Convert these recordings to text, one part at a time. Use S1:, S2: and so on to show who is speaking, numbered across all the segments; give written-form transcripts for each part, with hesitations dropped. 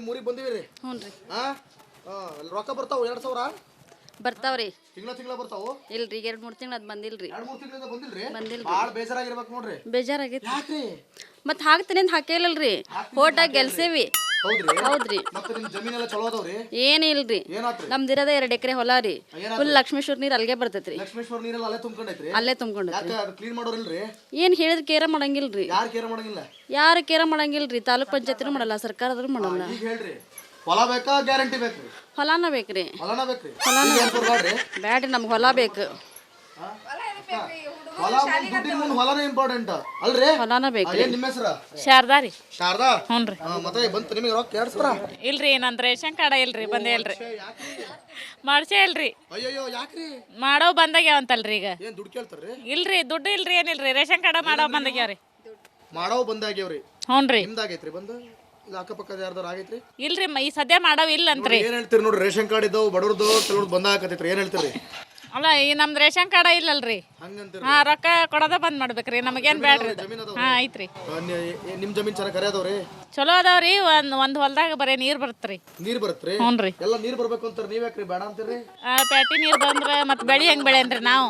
S1: ನಿಮ್ಮ ಊರಿಗೆ ಬಂದಿವಿ.
S2: ಹ್ಞೂ ರೀ.
S1: ರೊಕ್ಕ ಬರ್ತಾವ 2000
S2: ಬರ್ತಾವ್ರಿ.
S1: ತಿಂಗಳ ಬರ್ತಾವು
S2: ಇಲ್ರಿ 2-3 ತಿಂಗಳು ಅದು ಬಂದಿಲ್ರಿ.
S1: 2-3 ತಿಂಗಳಿಂದ ಬಂದಿಲ್ರಿ.
S2: ಬಂದಿಲ್ರಿ.
S1: ಭಾಳ ಬೇಜಾರಾಗಿರ್ಬೇಕು ನೋಡ್ರಿ.
S2: ಬೇಜಾರಾಗೈತಿ.
S1: ಯಾಕ್ರಿ?
S2: ಮತ್ತೆ ಹಾಕ್ತೀನಿ ಅಂತ ಹಾಕೇಲಲ್ರಿ. ಹೋಟಾಗ ಗೆಲ್ಸೇವಿ. ಹೌದ್ರಿ.
S1: ಮತ್ತೆ ನಿಮ್ಮ ಜಮೀನೆಲ್ಲ ಚಲೋ ಅದಾವ್ರಿ?
S2: ಏನಿಲ್ರಿ. ನಮ್ದಿರೋದ 2 ಎಕರೆ ಹೊಲ ರೀ. ಫುಲ್ ಲಕ್ಷ್ಮೇಶ್ವರ ನೀರು ಅಲ್ಲಿಗೆ ಬರ್ತೈತ್ರಿ.
S1: ಲಕ್ಷ್ಮೇಶ್ವರ ನೀರೆಲ್ಲ ಅಲ್ಲೇ ತುಂಬ್ಕೊಂಡೈತ್ರಿ?
S2: ಅಲ್ಲೇ ತುಂಬ್ಕೊಂಡೈತ್ರಿ.
S1: ಯಾಕೆ ಅದು ಕ್ಲೀನ್ ಮಾಡೋರಿಲ್ರಿ?
S2: ಏನ್ ಹೇಳಿದ್ರೆ ಕೇರ ಮಾಡಂಗಿಲ್ರಿ.
S1: ಯಾರು ಕೇರ್ ಮಾಡಂಗಿಲ್ಲ?
S2: ಯಾರು ಕೇರ ಮಾಡಂಗಿಲ್ರಿ. ತಾಲೂಕ್ ಪಂಚಾಯತ್ನೂ ಮಾಡಲ್ಲ, ಸರ್ಕಾರದ್ರು ಮಾಡಲ್ಲ.
S1: ಈಗ ಹೇಳ್ರಿ, ಹೊಲ ಬೇಕಾ ಗ್ಯಾರಂಟಿ ಬೇಕ್ರಿ?
S2: ಹೊಲಾನ ಬೇಕ್ರಿ.
S1: ಹೊಲನ ಬೇಕ್ರಿ?
S2: ಬ್ಯಾಡ್ರಿ, ನಮ್ಗೆ ಹೊಲ ಬೇಕು.
S1: ಹೊಲನೇ ಇಂಪಾರ್ಟೆಂಟ್ ಅಲ್ರಿ?
S2: ಹೊಲಾನ ಬೇಕ್ರಿ.
S1: ನಿಮ್ಮ ಹೆಸರು?
S3: ಶಾರದಾ ರೀ.
S1: ಶಾರದಾ?
S3: ಹ್ಞೂನ್ರಿ.
S1: ಮತ್ತೆ ಬಂತು ನಿಮಗೆ ರೊಕ್ಕ 2000?
S3: ಇಲ್ರಿ, ನಂದು ರೇಷನ್ ಕಾರ್ಡ ಇಲ್ರಿ, ಬಂದೇ ಇಲ್ರಿ. ಮಾಡ್ಸೇ ಇಲ್ರಿ.
S1: ಅಯ್ಯೋ ಯಾಕ್ರಿ?
S3: ಮಾಡೋ ಬಂದಾಗ್ಯಾವಂತಲ್ರಿ ಈಗ.
S1: ಏನ್ ದುಡ್ಡು ಕೇಳ್ತಾರ್ರಿ?
S3: ಇಲ್ರಿ, ದುಡ್ಡು ಇಲ್ರಿ, ಏನಿಲ್ರಿ. ರೇಷನ್ ಕಾರ್ಡ ಮಾಡೋ ಬಂದಾಗ್ಯಾವ್ರಿ.
S1: ಮಾಡೋ ಬಂದಾಗ್ಯಾವ್ರಿ?
S3: ಹ್ಞೂನ್ರಿ.
S1: ನಿಮ್ದಾಗೈತ್ರಿ ಬಂದು? ಇಲ್ಲ ಅಕ್ಕಪಕ್ಕದ ಯಾರ್ದಾರು ಆಗೈತ್ರಿ?
S3: ಇಲ್ರಿ, ಈ ಸದ್ಯ ಮಾಡೋ ಇಲ್ಲ ಅಂತ್ರಿ.
S1: ಏನ್ ಹೇಳ್ತೀರಿ ನೋಡ್ರಿ, ರೇಷನ್ ಕಾರ್ಡ್ ಇದ್ದವು ಬಡವ್ರದ್ದು ಕೆಲವ್ರದ್ದು ಬಂದಾಗತ್ತೈತ್ರಿ, ಏನ್ ಹೇಳ್ತೀರಿ?
S3: ಅಲ್ಲ, ಈ ನಮ್ದು ರೇಷನ್ ಕಾರ್ಡ ಇಲ್ಲಲ್ರಿ. ಹಾ, ರೊಕ್ಕ ಕೊಡೋದ ಬಂದ್ ಮಾಡ್ಬೇಕ್ರಿ, ನಮಗೇನ್ ಬ್ಯಾಡ್ರಿ. ಹಾ, ಐತ್ರಿ.
S1: ನಿಮ್ ಜಮೀನ್ ಚೆನ್ನಾಗಿ ಕರೆಯದವ್ರಿ?
S3: ಚಲೋ ಅದಾವ್ರಿ. ಒಂದ್ ಹೊಲ್ದಾಗ ಬರೀ ನೀರ್ ಬರತ್ರಿ.
S1: ನೀರ್ ಬರತ್ರಿ?
S3: ಹ್ಞೂನ್ರಿ.
S1: ಎಲ್ಲ ನೀರ್ ಬರ್ಬೇಕು ಅಂತಾರ, ನೀವ್ ಯಾಕ್ರಿ ಬೇಡ ಅಂತೀರಿ?
S3: ಪ್ಯಾಟಿ ನೀರ್ ಬಂದ್ರ ಮತ್ ಬೆಳಿ ಹೆಂಗ್ ಬೆಳೆಯನ್ರಿ ನಾವು?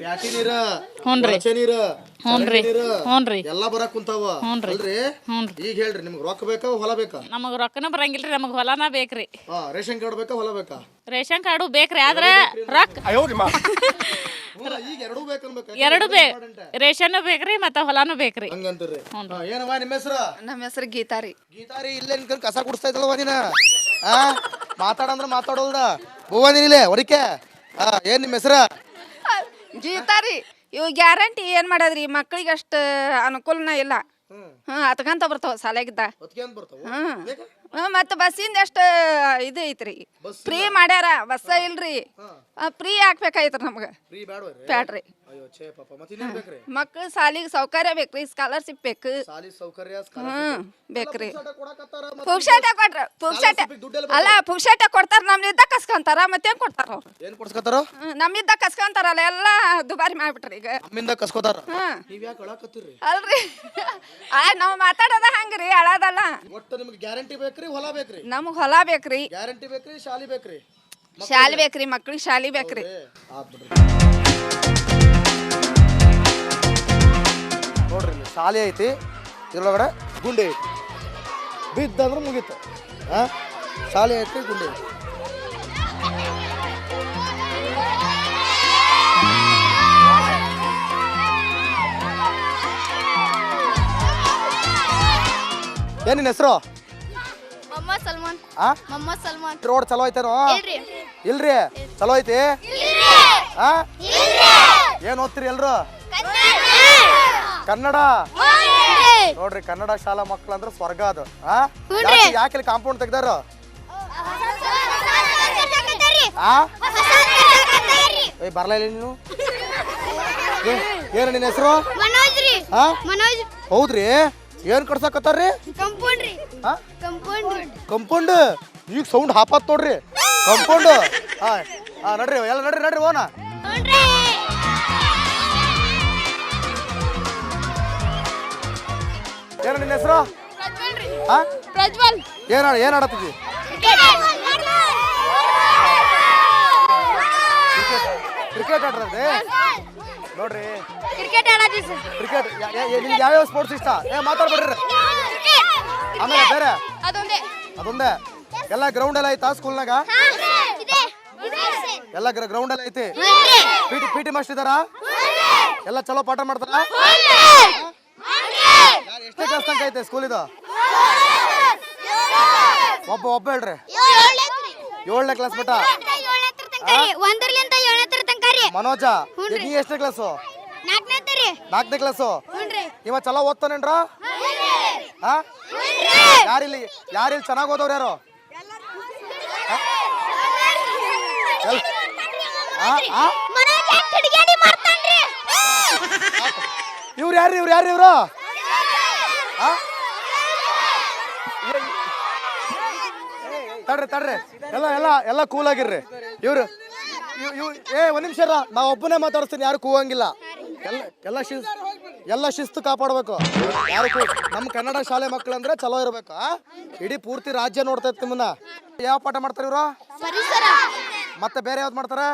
S1: ಪ್ಯಾಟಿ ನೀರ,
S3: ಹ್ಞೂನ್ರಿ.
S1: ನೀರ,
S3: ಹ್ಞೂನ್ರಿ. ಹ್ಞೂನ್ರಿ.
S1: ಎಲ್ಲಾ ಬರಾಕ್ ಕುಂತಾವ ಅಲ್ರಿ? ಈಗ ಹೇಳ್ರಿ, ನಿಮ್ಗೆ ರೊಕ್ಕ ಬೇಕಾ ಹೊಲ ಬೇಕಾ?
S3: ನಮಗ್ ರೊಕ್ಕನ ಬರಂಗಿಲ್ರಿ, ನಮಗ್ ಹೊಲನ ಬೇಕ್ರಿ.
S1: ರೇಷನ್ ಕಾರ್ಡ್ ಬೇಕಾ ಹೊಲ ಬೇಕಾ?
S3: ರೇಷನ್ ಕಾರ್ಡು ಬೇಕ್ರಿ, ಆದ್ರೆ ರೊಕ್ಕ
S1: ಈಗ ಎರಡೂ ಬೇಕನ್ಬೇಕು.
S3: ಎರಡು ರೇಷನ್ ಬೇಕ್ರಿ ಮತ್ತ ಹೊಲಾನು ಬೇಕ್ರಿ.
S1: ಹಂಗಂತೀರಿ? ಏನವ ನಿಮ್ಮ ಹೆಸರು?
S2: ನಮ್ಮ ಹೆಸರು ಗೀತಾರಿ.
S1: ಗೀತಾರಿ, ಇಲ್ಲೇ ನಿನ್ ಕಸ ಕುಡಿಸ್ತಾ ಇದ್ದಲ್ವ ನೀನ? ಮಾತಾಡಂದ್ರ ಮಾತಾಡೋಲ್ದ ಹೂವನಿಲೆ ಹೊಡಿಕೆ. ಏನ್ ನಿಮ್ಮ ಹೆಸರು?
S4: ಗೀತಾರಿ. ಇವು ಗ್ಯಾರಂಟಿ ಏನ್ ಮಾಡದ್ರಿ, ಮಕ್ಳಿಗೆ ಅಷ್ಟ ಅನುಕೂಲನ ಇಲ್ಲ. ಹತ್ಕಂತ ಬರ್ತಾವ ಸಾಲಾಗಿದ್ದ. ಮತ್ತ ಬಸ್ಸಿಂದ ಎಷ್ಟು ಇದು ಐತ್ರಿ, ಫ್ರೀ ಮಾಡ್ಯಾರ, ಬಸ್ಸ ಇಲ್ರಿ, ಫ್ರೀ ಹಾಕ್ಬೇಕಾಯ್ತ್ರಿ ನಮ್ಗ. ಬ್ಯಾಡ್ರಿ. ಮಕ್ಳು ಸಾಲಿಗೆ ಸೌಕರ್ಯ ಬೇಕ್ರಿ, ಸ್ಕಾಲರ್ಶಿಪ್ ಬೇಕು. ಬೇಕ್ರಿ. ಪುಕ್ಷಾಟ ಕೊಟ್ರ, ಪುಕ್ಷಾಟ ಅಲ್ಲ, ಪುಕ್ಷಾಟ ಕೊಡ್ತಾರ, ನಮ್ಮಿದ್ದ ಕಸ್ಕೊಂತಾರ, ಮತ್ತೇನ್ ಕೊಡ್ತಾರ ಅವ್ರು?
S1: ಏನ್ ಕೊಡ್ಸ್ಕೊತಾರ?
S4: ನಮ್ಮಿದ್ದ ಕಸ್ಕೊಂತಾರಲ್ಲ, ಎಲ್ಲಾ ದುಬಾರಿ ಮಾಡ್ಬಿಟ್ರಿ ಈಗ.
S1: ನಮ್ಮಿಂದ ಕಸ್ಕೋತಾರ?
S4: ಅಲ್ರಿ, ನಾವ್ ಮಾತಾಡೋದ ಹಂಗ್ರಿ, ಅಳದಲ್ಲ.
S1: ಒಟ್ಟು ನಿಮ್ಗೆ ಗ್ಯಾರಂಟಿ ಬೇಕ್ರಿ, ಹೊಲ ಬೇಕ್ರಿ?
S4: ನಮಗ್ ಹೊಲ ಬೇಕ್ರಿ,
S1: ಗ್ಯಾರಂಟಿ ಬೇಕ್ರಿ, ಶಾಲಿ ಬೇಕ್ರಿ.
S4: ಶಾಲಿ ಬೇಕ್ರಿ, ಮಕ್ಳಿಗೆ ಶಾಲಿ ಬೇಕ್ರಿ.
S1: ನೋಡ್ರಿ, ಶಾಲೆ ಐತಿ, ಇದ್ರೊಳಗಡೆ ಗುಂಡೆ ಐತಿ, ಬಿದ್ದಂದ್ರೆ ಮುಗೀತು. ಶಾಲೆ ಐತಿ, ಗುಂಡೆ ಐತಿ. ಏನಿನ ಹೆಸರು? ರೋಡ್ ಚಲೋ ಐತೇನೋ? ಇಲ್ರಿ, ಚಲೋ ಐತಿ? ಏನ್ ಓದ್ತೀರಿ ಎಲ್ರು? ಕನ್ನಡ. ನೋಡ್ರಿ, ಕನ್ನಡ ಶಾಲಾ ಮಕ್ಳು ಅಂದ್ರೆ ಸ್ವರ್ಗ ಅದು. ಯಾಕೆ ಕಾಂಪೌಂಡ್ ತೆಗ್ದಾರ? ಬರ್ಲ ಇಲ್ಲ ನೀನು? ಏನ ನಿನ್ನ ಹೆಸರು? ಹೌದ್ರಿ, ಏನ್ ಕಟ್ಸಕತ್ತಾರ್ರಿ? ಕಂಪೌಂಡ್. ಈಗ ಸೌಂಡ್ ಹಾಪತ್ ನೋಡ್ರಿ, ಕಂಪೌಂಡ್. ನಡ್ರಿ, ಎಲ್ಲ ನಡ್ರಿ ಓನ. ಏನ ನಿನ್ನ ಹೆಸರು? ಏನ್ ಆಡತ್ತಿದ್ದಿ? ಕ್ರಿಕೆಟ್ ಆಡ್ರಿ ನೋಡ್ರಿ. ಕ್ರಿಕೆಟ್ ನಿಮ್ಗೆ ಯಾವ್ಯಾವ ಸ್ಪೋರ್ಟ್ಸ್ ಇಷ್ಟ? ಮಾತಾಡ್ಬಿಡ್ರಿ. ಆಮೇಲೆ ಬೇರೆ ಅದೊಂದೇ? ಎಲ್ಲ ಗ್ರೌಂಡ್ ಎಲ್ಲ ಐತಾ ಸ್ಕೂಲ್ನಾಗ? ಎಲ್ಲ ಗ್ರೌಂಡ್ ಎಲ್ಲ ಐತಿ? ಪಿಟಿ ಮಾಸ್ಟರ್ ಇದಾರ? ಎಲ್ಲ ಚಲೋ ಪಾಠ ಮಾಡ್ತಾರ? ಎಷ್ಟೇ ಕ್ಲಾಸ್ ತನಕ ಐತೆ ಸ್ಕೂಲ್ ಇದು? ಒಬ್ಬ ಹೇಳ್ರಿ. 7ನೇ ಕ್ಲಾಸ್ ಮಟ್ಟ? ಮನೋಜ, ನೀ ಎಷ್ಟೇ ಕ್ಲಾಸು? 4ನೇ ಕ್ಲಾಸು. ಇವ ಚಲೋ ಓದ್ತಾನೇನ್ರ? ಯಾರಿಲ್ಲಿ ಚೆನ್ನಾಗಿ ಓದವ್ರು ಯಾರು? ಇವ್ರು ಯಾರು ಇವ್ರು? ತಡ್ರಿ, ಎಲ್ಲ ಕೂಲ್ ಆಗಿರ್ರಿ. ಇವ್ರು ಒಂದ್ ನಿಮಿಷ, ನಾ ಒಬ್ಬನೇ ಮಾತಾಡಿಸ್ತೀನಿ, ಯಾರು ಕೂಗಂಗಿಲ್ಲ. ಎಲ್ಲ ಎಲ್ಲ ಶಿಸ್ತು ಕಾಪಾಡಬೇಕು. ಯಾರು ನಮ್ಮ ಕನ್ನಡ ಶಾಲೆ ಮಕ್ಕಳು ಅಂದ್ರೆ ಚಲೋ ಇರ್ಬೇಕು. ಇಡೀ ಪೂರ್ತಿ ರಾಜ್ಯ ನೋಡ್ತಾ ಇತ್ತು ನಿಮ್ಮನ್ನ. ಯಾವ ಪಾಠ ಮಾಡ್ತಾರೆ ಇವರು? ಮತ್ತೆ ಬೇರೆ ಯಾವ್ದು ಮಾಡ್ತಾರ?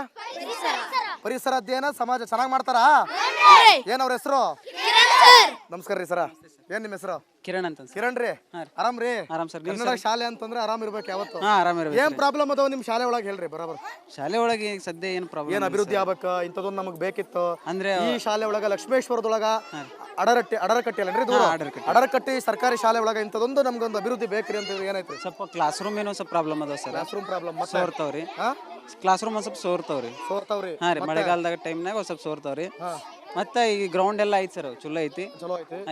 S1: ಪರಿಸರ ಅಧ್ಯಯನ ಸಮಾಜ ಚೆನ್ನಾಗಿ ಮಾಡ್ತಾರಾ? ಏನ್ ಅವ್ರ ಹೆಸರು? ನಮಸ್ಕಾರ ರೀ ಸರ. ಏನ್ ನಿಮ್ಮ ಹೆಸರು?
S5: ಕಿರಣ್ ಅಂತ
S1: ಕಿರಣ್ ರೀ. ಆರಾಮ್ ರೀ?
S5: ಆರಾಮ್ ಸರ್.
S1: ಕನ್ನಡ ಶಾಲೆ ಅಂತಂದ್ರೆ ಆರಾಮ್ ಇರ್ಬೇಕು ಯಾವತ್ತು.
S5: ಆರಾಮ್ ಇರ್ಬೇಕು.
S1: ಏನ್ ಪ್ರಾಬ್ಲಮ್ ಅದಾವ ನಿಮ್ ಶಾಲೆ ಒಳಗೆ ಹೇಳ್ರಿ ಬರೋಬರ್.
S5: ಶಾಲೆ ಒಳಗೆ ಈಗ ಸದ್ಯ ಏನು ಪ್ರಾಬ್ಲಮ್
S1: ಏನ್ ಅಭಿವೃದ್ಧಿ ಆಗ್ಬೇಕು ಇಂಥದೊಂದು ನಮಗ್ ಬೇಕಿತ್ತು.
S5: ಅಂದ್ರೆ
S1: ಈ ಶಾಲೆ ಒಳಗ ಲಕ್ಷ್ಮೇಶ್ವರದೊಳಗ ಅಡರಕಟ್ಟಿ ಅಲ್ರಿ ದೂರ ಅಡರಕಟ್ಟಿ ಸರ್ಕಾರಿ ಶಾಲೆ ಒಳಗ ಇಂಥದೊಂದು ನಮ್ಗೊಂದು ಅಭಿವೃದ್ಧಿ ಬೇಕ್ರಿ ಅಂತ ಏನಾಯ್ತು?
S5: ಸ್ವಲ್ಪ ಕ್ಲಾಸ್ ರೂಮ್ ಏನೋ ಸ್ವಲ್ಪ ಪ್ರಾಬ್ಲಮ್ ಅದಾವ ಸರ್.
S1: ಕ್ಲಾಸ್ ರೂಮ್ ಪ್ರಾಬ್ಲಮ್
S5: ಸೋರ್ತಾವ್ರಿ. ಕ್ಲಾಸ್ ರೂಮ್ ಸ್ವಲ್ಪ ಸೋರ್ತಾವ್ರಿ.
S1: ಹಾ
S5: ರೀ ಮಳೆಗಾಲದಾಗ ಟೈಮ್ನಾಗ ಸ್ವಲ್ಪ ಸೋರ್ತಾವ್ರಿ. ಮತ್ತೆ ಈ ಗ್ರೌಂಡ್ ಎಲ್ಲ ಐತಿ ಸರ್, ಚಲೋ ಐತಿ.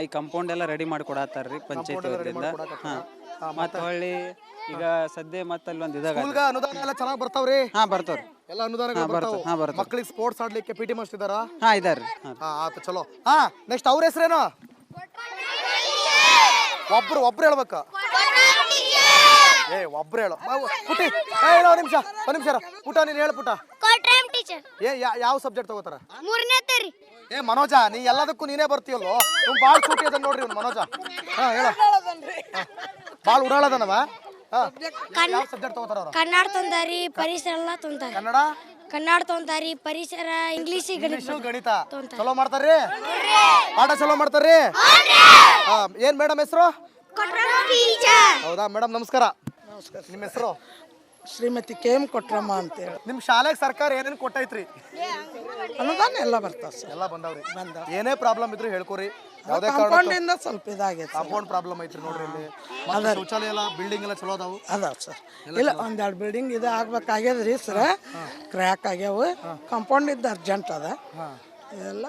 S5: ಈ ಕಂಪೌಂಡ್ ಎಲ್ಲ ರೆಡಿ ಮಾಡಿ ಕೊಡತ್ತಾರ್ರಿ ಪಂಚಾಯತ್ ವತಿಯಿಂದ. ಮತ್ತೆ ಹೊಳ್ಳಿ ಈಗ ಸದ್ಯ ಮತ್ತೆ ಅಲ್ಲಿ ಒಂದು ಇದಾಗ
S1: ಅನುದಾನ ಎಲ್ಲ ಚೆನ್ನಾಗಿ ಬರ್ತಾವ್ರಿ.
S5: ಬರ್ತಾವ್ರಿ
S1: ಎಲ್ಲ ಅನುದಾನಗಳು ಬರ್ತಾವ. ಮಕ್ಕಳಿಗೆ ಸ್ಪೋರ್ಟ್ಸ್ ಆಡ್ಲಿಕ್ಕೆ ಪಿಟಿ ಮಾಸ್ಟರ್ ಇದಾರ?
S5: ಇದಾರ್ರಿ.
S1: ಆತ ಚಲೋ. ನೆಕ್ಸ್ಟ್ ಅವ್ರ ಹೆಸರೇನು? ಒಬ್ರು ಹೇಳ್ಬೇಕ. ಒಬ್ರು ಹೇಳು ಪುಟಿ. ಹೇಳೋ ನಿಮಿಷ ಒಂದ್ ನಿಮಿಷ ಪುಟ ನೀನ್ ಹೇಳು ಪುಟ. ಯಾವ ಸಬ್ಜೆಕ್ಟ್ ತಗೋತಾರ? ಮನೋಜ ನೀ ಎಲ್ಲದಕ್ಕೂ ನೀನೇ ಬರ್ತೀಯಲ್ಲೋ. ನೀವು ಬಾಳ್ ಸೂಟಿ ಅದನ್ನ ನೋಡ್ರಿ ಇವ್ನು ಮನೋಜ. ಹೇಳ ಬಾಳ್ ಉಡಾಳದನವ. ಯಾವ ಸಬ್ಜೆಕ್ಟ್ ತಗೋತಾರ ಅವ್ರು?
S6: ಕನ್ನಡ ತೊಂದಾರಿ, ಪರಿಸರ ಎಲ್ಲ ತೊಂತಾರೆ. ಕನ್ನಡ ತೊಂತಾರಿ, ಪರಿಸರ, ಇಂಗ್ಲಿಷ್,
S1: ಗಣಿತ ಚಲೋ ಮಾಡ್ತಾರ್ರಿ. ಪಾಠ ಚಲೋ ಮಾಡ್ತಾರ್ರಿ. ಏನ್ ಮೇಡಮ್ ಹೆಸರು? ಹೌದಾ ಮೇಡಮ್ ನಮಸ್ಕಾರ. ನಿಮ್ಮ ಹೆಸರು?
S7: ಶ್ರೀಮತಿ ಕೆ ಎಂ ಕೊಟ್ರಮ್ಮ ಅಂತೇಳಿ.
S1: ನಿಮ್ ಶಾಲೆಗೆ ಸರ್ಕಾರ ಏನೇನು ಕೊಟ್ಟೈತ್ರಿ?
S7: ಅನುದಾನ ಎಲ್ಲ ಬರ್ತಾವ ಸರ್.
S1: ಎಲ್ಲ ಬಂದಾವ್ರಿ. ಏನೇ ಪ್ರಾಬ್ಲಮ್ ಇದ್ರು ಹೇಳ್ಕೊರಿ. ಯಾವ್ದೇ
S7: ಕಾಂಪೌಂಡಿಂದ ಸ್ವಲ್ಪ ಇದಾಗೈತೆ.
S1: ಕಾಂಪೌಂಡ್ ಪ್ರಾಬ್ಲಮ್ ಐತ್ರಿ ನೋಡ್ರಿ ಇಲ್ಲಿ. ಶೌಚಾಲಯ ಎಲ್ಲ ಬಿಲ್ಡಿಂಗ್ ಎಲ್ಲ ಚಲೋ ಅದಾವು?
S7: ಅದಾವ ಸರ್. ಇಲ್ಲ ಒಂದೆರಡು ಬಿಲ್ಡಿಂಗ್ ಇದು ಆಗ್ಬೇಕಾಗ್ಯದ್ರಿ ಸರ್. ಕ್ರ್ಯಾಕ್ ಆಗ್ಯಾವ. ಕಾಂಪೌಂಡ್ ಇದ್ದ ಅರ್ಜೆಂಟ್ ಅದ. ಇದೆಲ್ಲ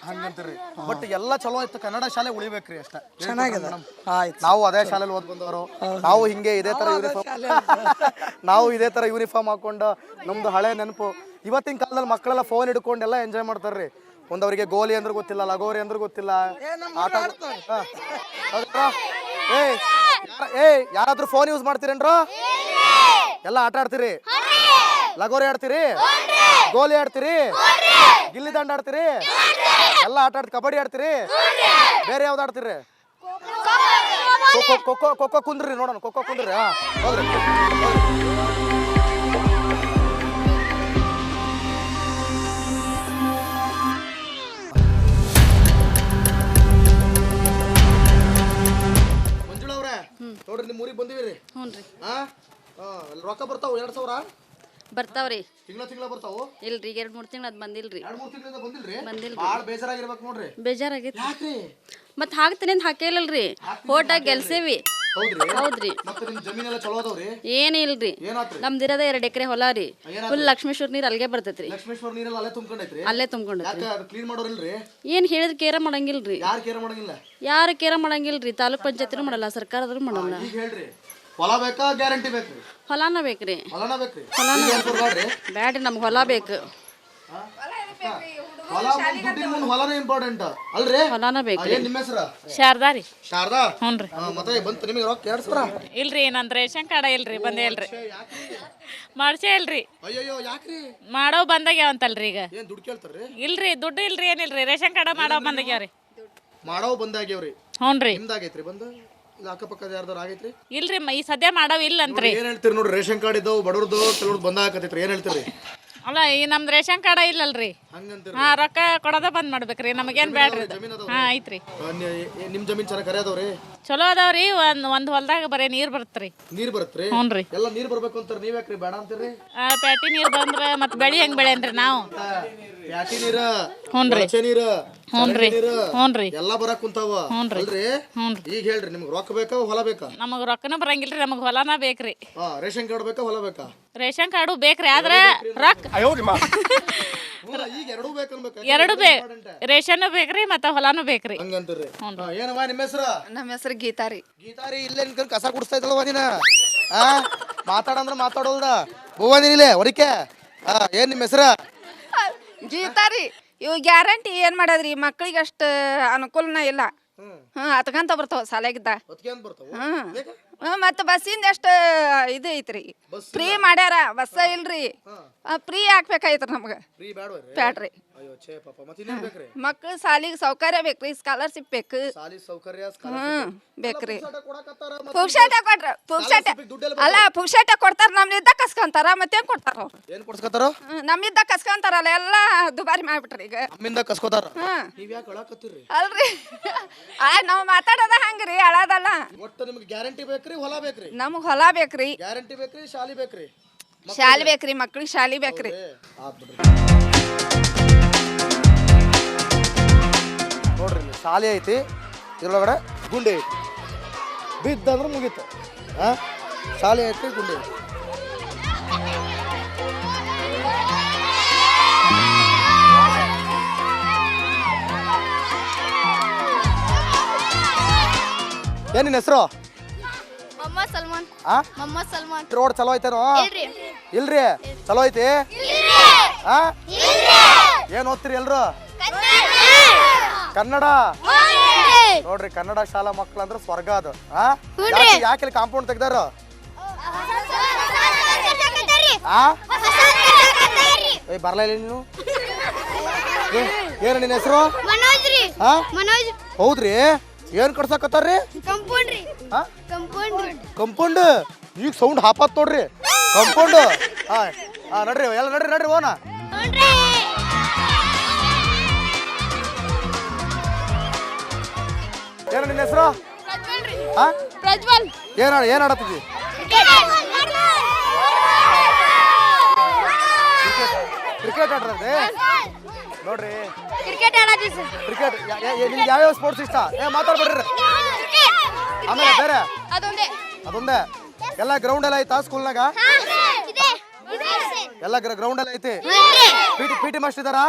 S1: ಹಂಗಂತೀರಿ. ಬಟ್ ಎಲ್ಲ ಚಲೋ ಆಯ್ತು. ಕನ್ನಡ ಶಾಲೆ ಉಳಿಬೇಕ್ರಿ ಅಷ್ಟ.
S7: ಚೆನ್ನಾಗಿದೆ.
S1: ನಾವು ಅದೇ ಶಾಲೆಯಲ್ಲಿ ಓದ್ ಬಂದವರು. ನಾವು ಹಿಂಗೆ ಇದೇ ತರ ಯೂನಿಫಾರ್ಮ್ ಹಾಕೊಂಡು ನಮ್ದು ಹಳೆ ನೆನಪು. ಇವತ್ತಿನ ಕಾಲದಲ್ಲಿ ಮಕ್ಕಳೆಲ್ಲ ಫೋನ್ ಹಿಡ್ಕೊಂಡೆಲ್ಲ ಎಂಜಾಯ್ ಮಾಡ್ತಾರ್ರಿ. ಒಂದವರಿಗೆ ಗೋಲಿ ಅಂದ್ರೆ ಗೊತ್ತಿಲ್ಲ, ಲಗೋರಿ ಅಂದ್ರೆ ಗೊತ್ತಿಲ್ಲ. ಆಟ ಯಾರಾದ್ರೂ ಫೋನ್ ಯೂಸ್ ಮಾಡ್ತೀರೇನ್ರ? ಎಲ್ಲ ಆಟ ಆಡ್ತೀರಿ? ಲಗೋರಿ ಆಡ್ತೀರಿ? ಗೋಲಿ ಆಡ್ತೀರಿ? ಗಿಲ್ಲಿ ದಂಡ ಆಡ್ತೀರಿ? ಎಲ್ಲ ಆಟ ಆಡ್ತೀರಿ? ಕಬಡ್ಡಿ ಆಡ್ತೀರಿ? ಬೇರೆ ಯಾವ್ದು ಆಡ್ತೀರಿ? ಖೋಖೋ ಕುಂದ್ರಿ ನೋಡೋಣ. ಖೋಖೋ ಕುಂದ್ರಿ. ಹೌದ್ರಿ. ಮಂಜುಳಾ ಅವ್ರೆ ನೋಡ್ರಿ ನಿಮ್ ಊರಿಗೆ ಬಂದಿವಿ.
S2: ಹ್ಞೂನ್ರಿ.
S1: ರೊಕ್ಕ ಬರ್ತಾವ 2,000
S2: ಬರ್ತಾವ್ರಿ.
S1: ತಿಂಗಳ ಬರ್ತಾವು?
S2: ಇಲ್ರಿ 2-3 ತಿಂಗಳು ಅದ್ ಬಂದಿಲ್ರಿ.
S1: 2-3 ತಿಂಗಳಿಂದ ಬಂದಿಲ್ರಿ?
S2: ಬಂದಿಲ್ರಿ.
S1: ಭಾಳ ಬೇಜಾರಾಗಿರ್ಬೇಕು ನೋಡ್ರಿ.
S2: ಬೇಜಾರಾಗೈತಿ.
S1: ಯಾಕ್ರಿ?
S2: ಮತ್ ಹಾಕ್ತೀನಿ ಅಂತ ಹಾಕೇಲಲ್ರಿ. ಓಟಾಗ ಗೆಲ್ಸೇವಿ. ಹೌದ್ರಿ.
S1: ಮತ್ತೆ ನಿಮ್ ಜಮೀನೆಲ್ಲ ಚಲೋ ಅದಾವ್ರಿ?
S2: ಏನಿಲ್ರಿ. ನಮ್ದಿರೋದೇ 2 ಎಕರೆ ಹೊಲ ರೀ. ಫುಲ್ ಲಕ್ಷ್ಮೇಶ್ವರ ನೀರ್ ಅಲ್ಲಿಗೆ ಬರ್ತೈತ್ರಿ.
S1: ಲಕ್ಷ್ಮೇಶ್ವರ ನೀರೆಲ್ಲ ಅಲ್ಲೇ ತುಂಬ್ಕೊಂಡೈತ್ರಿ?
S2: ಅಲ್ಲೇ ತುಂಬ್ಕೊಂಡೈತ್ರಿ.
S1: ಕ್ಲೀನ್ ಮಾಡೋರಿಲ್ರಿ?
S2: ಏನ್ ಹೇಳಿದ್ರೆ ಕೇರ ಮಾಡಂಗಿಲ್ರಿ.
S1: ಯಾರು ಕೇರ್
S2: ಮಾಡಂಗಿಲ್ರಿ. ತಾಲೂಕ್ ಪಂಚಾಯತ್ರು ಮಾಡಲ್ಲ, ಸರ್ಕಾರದ್ರು ಮಾಡಲ್ಲ.
S1: ಈಗ ಹೇಳ್ರಿ ಹೊಲ ಬೇಕಾ ಗ್ಯಾರಂಟಿ ಬೇಕ್ರಿ?
S2: ಹೊಲಾನ ಬೇಕ್ರಿ.
S1: ಹೊಲನ ಬೇಕ್ರಿ?
S2: ಬ್ಯಾಡ್ರಿ ನಮ್ಗೆ ಹೊಲ ಬೇಕು.
S1: ಹೊಲನೇ ಇಂಪಾರ್ಟೆಂಟ್ ಅಲ್ರಿ?
S2: ಹೊಲಾನ ಬೇಕ್ರಿ.
S1: ನಿಮ್ಮ ಹೆಸರು?
S3: ಶಾರದಾ ರೀ.
S1: ಶಾರದಾ?
S3: ಹ್ಞೂನ್ರಿ.
S1: ಮತ್ತೆ ಬಂತು ನಿಮಗೆ ರೊಕ್ಕ 2,000?
S3: ಇಲ್ರಿ ನಂದು ರೇಷನ್ ಕಾರ್ಡ ಇಲ್ರಿ, ಬಂದೇ ಇಲ್ರಿ. ಮಾಡ್ಸೇ ಇಲ್ರಿ.
S1: ಅಯ್ಯಯ್ಯೋ ಯಾಕ್ರಿ?
S3: ಮಾಡೋ ಬಂದಾಗ್ಯಾವಂತಲ್ರಿ ಈಗ.
S1: ಏನ್ ದುಡ್ಡು ಕೇಳ್ತಾರ್ರಿ?
S3: ಇಲ್ರಿ ದುಡ್ಡು ಇಲ್ರಿ, ಏನಿಲ್ರಿ. ರೇಷನ್ ಕಾರ್ಡ ಮಾಡೋ ಬಂದಾಗ್ಯಾವ್ರಿ.
S1: ಮಾಡೋ ಬಂದಾಗ್ಯಾವ್ರಿ?
S3: ಹ್ಞೂನ್ರಿ.
S1: ನಿಮ್ದಾಗೈತ್ರಿ ಬಂದು? ಅಕ್ಕಪಕ್ಕದ ಯಾರ್ದಾರು ಆಗೈತ್ರಿ?
S3: ಇಲ್ರಿ ಈ ಸದ್ಯ ಮಾಡವ್ ಇಲ್ಲ ಅಂತ್ರಿ.
S1: ಏನ್ ಹೇಳ್ತೀರಿ ನೋಡ್ರಿ? ರೇಷನ್ ಕಾರ್ಡ್ ಇದ್ದವು ಬಡವ್ರದ್ದು ಕೆಲವ್ರದ್ದು ಬಂದಾಗತ್ತೈತ್ರಿ. ಏನ್ ಹೇಳ್ತೀರಿ?
S3: ಅಲ್ಲ ಈ ನಮ್ದು ರೇಷನ್ ಕಾರ್ಡ ಇಲ್ಲಲ್ರಿ. ರೊಕ್ಕ ಕೊಡೋದ ಬಂದ್ ಮಾಡ್ಬೇಕ್ರಿ. ನಮಗೇನ್ ಬ್ಯಾಡ್ರಿ. ಐತ್ರಿ.
S1: ನಿಮ್ ಜಮೀನ್ ಚೆನ್ನಾಗಿ ಕರೆಯದವ್ರಿ?
S3: ಚಲೋ ಅದಾವ್ರಿ. ಒಂದ್ ಹೊಲ್ದಾಗ ಬರೇ ನೀರ್ ಬರತ್ರಿ.
S1: ನೀರ್ ಬರತ್ರಿ?
S3: ಹ್ಞೂನ್ರಿ.
S1: ಎಲ್ಲ ನೀರ್ ಬರ್ಬೇಕು ಅಂತಾರ, ನೀವ್ ಯಾಕ್ರಿ ಬೇಡ ಅಂತೀರಿ?
S3: ಪ್ಯಾಟಿ ನೀರ್ ಬಂದ್ರ ಮತ್ ಬೆಳಿ ಹೆಂಗ್ ಬೆಳೆಯನ್ರಿ ನಾವು?
S1: ಪ್ಯಾಟಿ ನೀರ,
S3: ಹ್ಞೂನ್ರಿ.
S1: ನೀರ,
S3: ಹ್ಞೂನ್ರಿ. ಹ್ಞೂನ್ರಿ.
S1: ಎಲ್ಲ ಬರಾಕ್ ಕುಂತಾವ ಅಲ್ರಿ? ಈಗ ಹೇಳ್ರಿ ನಿಮ್ಗೆ ರೊಕ್ಕ ಬೇಕಾ ಹೊಲ ಬೇಕಾ?
S3: ನಮಗ್ ರೊಕ್ಕನ ಬರಂಗಿಲ್ರಿ, ನಮಗ್ ಹೊಲನ ಬೇಕ್ರಿ.
S1: ರೇಷನ್ ಕಾರ್ಡ್ ಬೇಕಾ ಹೊಲ ಬೇಕಾ?
S3: ರೇಷನ್ ಕಾರ್ಡು ಬೇಕ್ರಿ, ಆದ್ರ ರೊಕ್ಕ
S1: ಈಗ ಎರಡೂ ಬೇಕನ್ಬೇಕ?
S3: ಎರಡು ರೇಷನ್ ಬೇಕ್ರಿ ಮತ್ತ ಹೊಲಾನು ಬೇಕ್ರಿ.
S1: ಹಂಗಂತೀರಿ? ಏನಮ್ಮ ನಿಮ್ಮ ಹೆಸರು?
S4: ನಮ್ಮ ಹೆಸರು ಗೀತಾರಿ.
S1: ಗೀತಾರಿ ಇಲ್ಲೇ ನಿನ್ ಕಸ ಗುಡಿಸ್ತಾ ಇದ್ದಲ್ವ ನೀನ? ಮಾತಾಡಂದ್ರ ಮಾತಾಡೋಲ್ದ ಹೂವ ನೀನಿಲೆ ಹೊಡಿಕೆ. ಏನ್ ನಿಮ್ಮ ಹೆಸರು?
S4: ಗೀತಾರಿ. ಇವು ಗ್ಯಾರಂಟಿ ಏನ್ ಮಾಡದ್ರಿ ಮಕ್ಳಿಗೆ ಅಷ್ಟು ಅನುಕೂಲನ ಇಲ್ಲ. ಹತ್ಕಂತ ಬರ್ತಾವ ಶಾಲೆಗಿದ್ದ. ಮತ್ತು ಬಸ್ಸಿಂದ ಎಷ್ಟು ಇದು ಐತ್ರಿ ಫ್ರೀ ಮಾಡ್ಯಾರ ಬಸ್ಸ ಇಲ್ರಿ ಫ್ರೀ ಹಾಕ್ಬೇಕಾಯ್ತ್ರಿ ನಮ್ಗೆ
S1: ಫ್ರೀ ಬೇಡವ್ರಿ
S4: ಬ್ಯಾಡ್ರಿ
S1: ಅಯ್ಯೋ ಛೇ ಪಾಪ ಮತ್ತೆ ಇನ್ನೇನ್ ಬೇಕ್ರಿ
S4: ಮಕ್ಳು ಸಾಲಿಗೆ ಸೌಕರ್ಯ ಬೇಕ್ರಿ ಸ್ಕಾಲರ್ಶಿಪ್ ಬೇಕು
S1: ಸಾಲಿ ಸೌಕರ್ಯ
S4: ಬೇಕ್ರಿ
S1: ಕೊಡಕತ್ತಾರ
S4: ಪುಕ್ಷಾಟ ಕೊಟ್ರ ಪುಕ್ಷಾಟ ಅಲ್ಲ ಪುಕ್ಷಾಟ ಕೊಡ್ತಾರ ನಮ್ಮಿದ್ದ ಕಸ್ಕೊಂತಾರ ಮತ್ತೇನ್ ಕೊಡ್ತಾರ ಅವ್ರು
S1: ಏನ್ ಕೊಡ್ಸ್ಕತ್ತಾರ
S4: ನಮ್ಮಿದ್ದ ಕಸ್ಕೊಂತಾರಲ್ಲ ಎಲ್ಲ ದುಬಾರಿ ಮಾಡ್ಬಿಟ್ರಿ ಈಗ
S1: ನಮ್ಮಿಂದ ಕಸ್ಕೋತಾರ
S4: ಹ್ಮ್
S1: ನೀವ್ ಯಾಕೆ ಅಳಕತ್ತೀರಿ
S4: ಅಲ್ರಿ ನಾವ್ ಮಾತಾಡೋದ ಹಂಗ್ರಿ ಅಳದಲ್ಲ
S1: ಒಟ್ಟು ನಿಮ್ಗೆ ಗ್ಯಾರಂಟಿ ಬೇಕ್ರಿ ಹೊಲ ಬೇಕ್ರಿ
S4: ನಮಗ್ ಹೊಲ ಬೇಕ್ರಿ
S1: ಗ್ಯಾರಂಟಿ ಬೇಕ್ರಿ ಶಾಲಿ ಬೇಕ್ರಿ
S4: ಶಾಲಿ ಬೇಕ್ರಿ ಮಕ್ಳಿಗೆ ಶಾಲಿ ಬೇಕ್ರಿ
S1: ಆತ್ ಬಿಡ್ರಿ ನೋಡ್ರಿ ಇಲ್ಲಿ ಶಾಲೆ ಐತಿ ಇದ್ರೊಳಗಡೆ ಗುಂಡಿ ಐತಿ ಬಿದ್ದಂದ್ರೆ ಮುಗೀತು ಹಾ ಶಾಲೆ ಐತಿ ಗುಂಡಿ ಐತಿ ಏನ್ ನಿನ್ನ ಹೆಸರು
S6: ಮೊಹಮ್ಮದ್ ಸಲ್ಮಾನ್
S1: ಆ
S6: ಮೊಹಮ್ಮದ್ ಸಲ್ಮಾನ್
S1: ರೋಡ್ ಚಲೋ ಐತೇನೋ
S6: ಇಲ್ರಿ
S1: ಇಲ್ರಿ ಚಲೋ ಐತಿ ಆ ಏನ್ ಓದ್ತೀರಿ ಎಲ್ರು ಕನ್ನಡ ನೋಡ್ರಿ ಕನ್ನಡ ಶಾಲಾ ಮಕ್ಳು ಅಂದ್ರೆ ಸ್ವರ್ಗ ಅದು ಯಾಕೆ ಕಾಂಪೌಂಡ್ ತೆಗ್ದಾರ ಏ ಬರ್ಲಾ ಇಲ್ಲ ನೀನು ಏನ ನಿನ್ನ ಹೆಸರು
S6: ಮನೋಜ್ ರೀ
S1: ಹಾ
S6: ಮನೋಜ್
S1: ಹೌದ್ರಿ ಏನ್ ಕಟ್ಸಕತ್ತಾರ್ರಿ
S6: ಕಂಪೌಂಡ್ ರೀ
S1: ಹಾ
S6: ಕಂಪೌಂಡ್
S1: ಕಂಪೌಂಡ್ ಈಗ ಸೌಂಡ್ ಹಾಪತ್ ನೋಡ್ರಿ ಕಂಪೌಂಡ್ ಹಾ ಹಾ ನಡ್ರಿ ಎಲ್ಲ ನಡ್ರಿ ನಡ್ರಿ ಓನ ಏನ ನಿನ್ನ ಹೆಸರು ಹಾ
S6: ಪ್ರಜ್ವಲ್
S1: ಏನ್ ಆಡತ್ತಿದ್ದಿ ಕ್ರಿಕೆಟ್ ಆಡ್ರದ್ರಿ ನೋಡ್ರಿ
S6: ಕ್ರಿಕೆಟ್ ಆಡೋದು ಸರ್
S1: ಕ್ರಿಕೆಟ್ ನಿಮ್ಗೆ ಯಾವ್ಯಾವ ಸ್ಪೋರ್ಟ್ಸ್ ಇಷ್ಟ ಮಾತಾಡ್ಬೇಡ್ರಿ ಆಮೇಲೆ ಬೇರೆ ಅದೊಂದೇ ಎಲ್ಲ ಗ್ರೌಂಡ್ ಎಲ್ಲ ಐತಾ ಸ್ಕೂಲ್ನಾಗ ಎಲ್ಲ ಗ್ರೌಂಡ್ ಎಲ್ಲ ಐತಿ ಪಿ ಟಿ ಮಾಸ್ಟರ್ ಇದಾರಾ